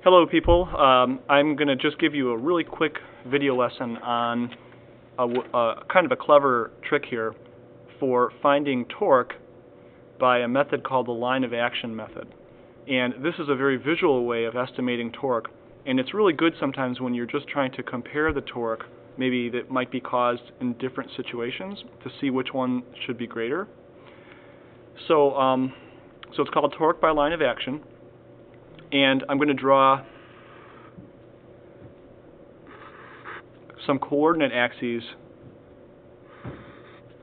Hello people, I'm going to just give you a really quick video lesson on kind of a clever trick here for finding torque by a method called the line of action method. And this is a very visual way of estimating torque, and it's really good sometimes when you're just trying to compare the torque maybe that might be caused in different situations to see which one should be greater. So it's called torque by line of action. And I'm going to draw some coordinate axes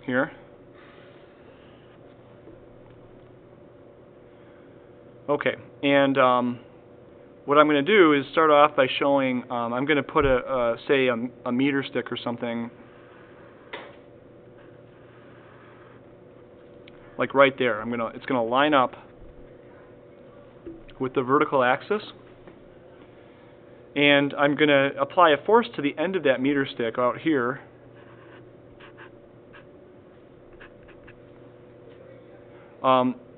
here. Okay, and what I'm going to do is start off by showing, I'm going to put say a meter stick or something like right there. It's going to line up with the vertical axis, and I'm going to apply a force to the end of that meter stick out here,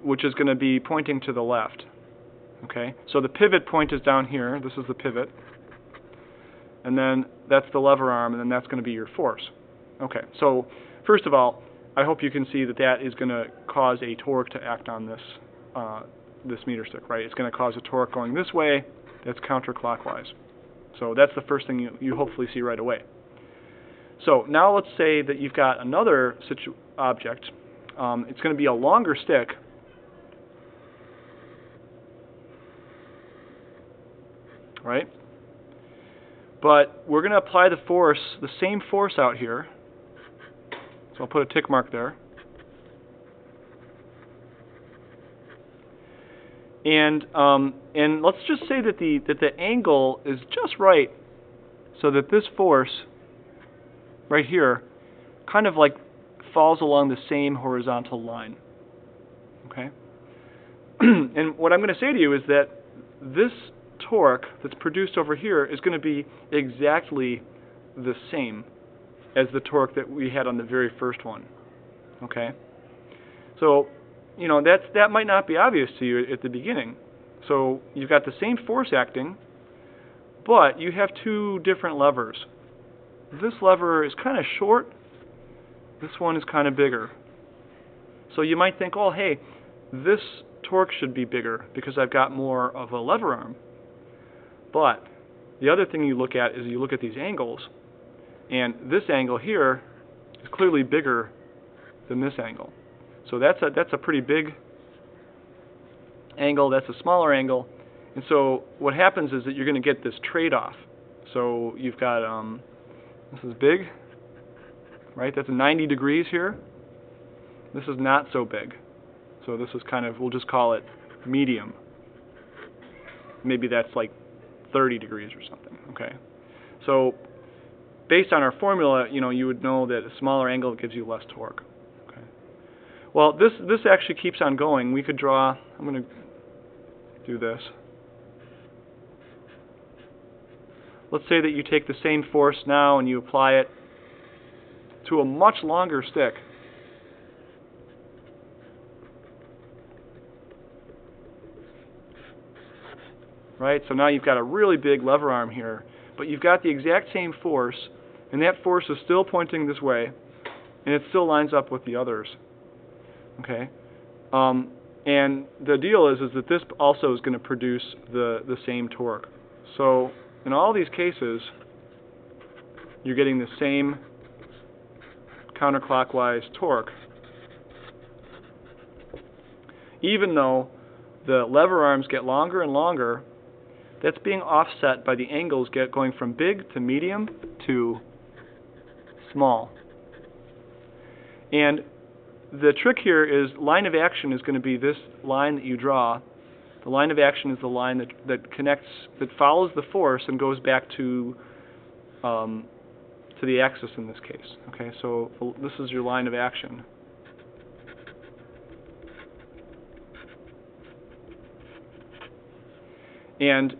which is going to be pointing to the left. Okay, so the pivot point is down here. This is the pivot, and then that's the lever arm, and then that's going to be your force. Okay, so first of all, I hope you can see that that is going to cause a torque to act on this this meter stick, right? It's going to cause a torque going this way that's counterclockwise. So that's the first thing you hopefully see right away. So now let's say that you've got another object. It's going to be a longer stick, right? But we're going to apply the force, the same force out here. So I'll put a tick mark there. And let's just say that the angle is just right, so that this force right here kind of like falls along the same horizontal line. Okay? And what I'm going to say to you is that this torque that's produced over here is going to be exactly the same as the torque that we had on the very first one. Okay? So you know, that might not be obvious to you at the beginning. So you've got the same force acting, but you have two different levers. This lever is kind of short, this one is kind of bigger. So you might think, oh hey, this torque should be bigger because I've got more of a lever arm. But the other thing you look at is you look at these angles, and this angle here is clearly bigger than this angle. So that's a pretty big angle, that's a smaller angle, and so what happens is that you're going to get this trade-off. So you've got, this is big, right? That's 90 degrees here. This is not so big. So this is kind of, we'll just call it medium. Maybe that's like 30 degrees or something, okay? So based on our formula, you know, you would know that a smaller angle gives you less torque. Well, this actually keeps on going. We could draw, I'm going to do this. Let's say that you take the same force now and you apply it to a much longer stick. Right? So now you've got a really big lever arm here, but you've got the exact same force, and that force is still pointing this way, and it still lines up with the others. Okay, and the deal is that this also is going to produce the same torque. So in all these cases, you're getting the same counterclockwise torque, even though the lever arms get longer and longer. That's being offset by the angles going from big to medium to small. And the trick here is line of action is going to be this line that you draw. The line of action is the line that connects, that follows the force and goes back to the axis in this case. Okay, so this is your line of action. And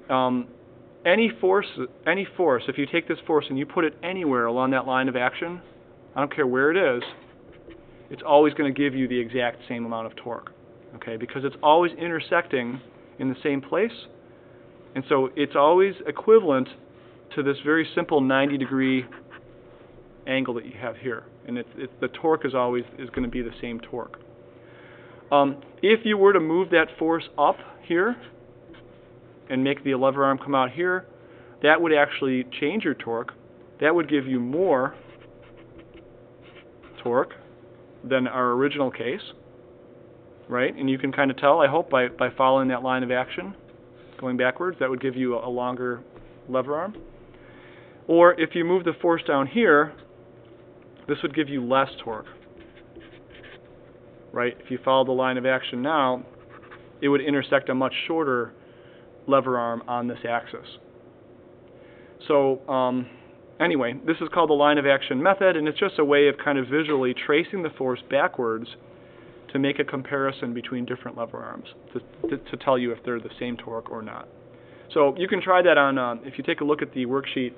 any force, if you take this force and you put it anywhere along that line of action, I don't care where it is, it's always going to give you the exact same amount of torque, okay? Because it's always intersecting in the same place, And so it's always equivalent to this very simple 90-degree angle that you have here. And the torque is always going to be the same torque. If you were to move that force up here and make the lever arm come out here, that would actually change your torque. That would give you more torque than our original case, right? And you can kind of tell, I hope, by following that line of action, going backwards, that would give you a longer lever arm. Or if you move the force down here, this would give you less torque, right? If you follow the line of action now, it would intersect a much shorter lever arm on this axis. So anyway, this is called the line of action method, and it's just a way of kind of visually tracing the force backwards to make a comparison between different lever arms to tell you if they're the same torque or not. So you can try that on, if you take a look at the worksheet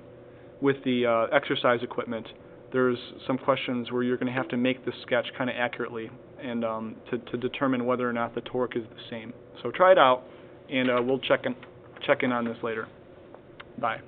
with the exercise equipment, there's some questions where you're going to have to make this sketch kind of accurately and to determine whether or not the torque is the same. So try it out, and we'll check in on this later. Bye.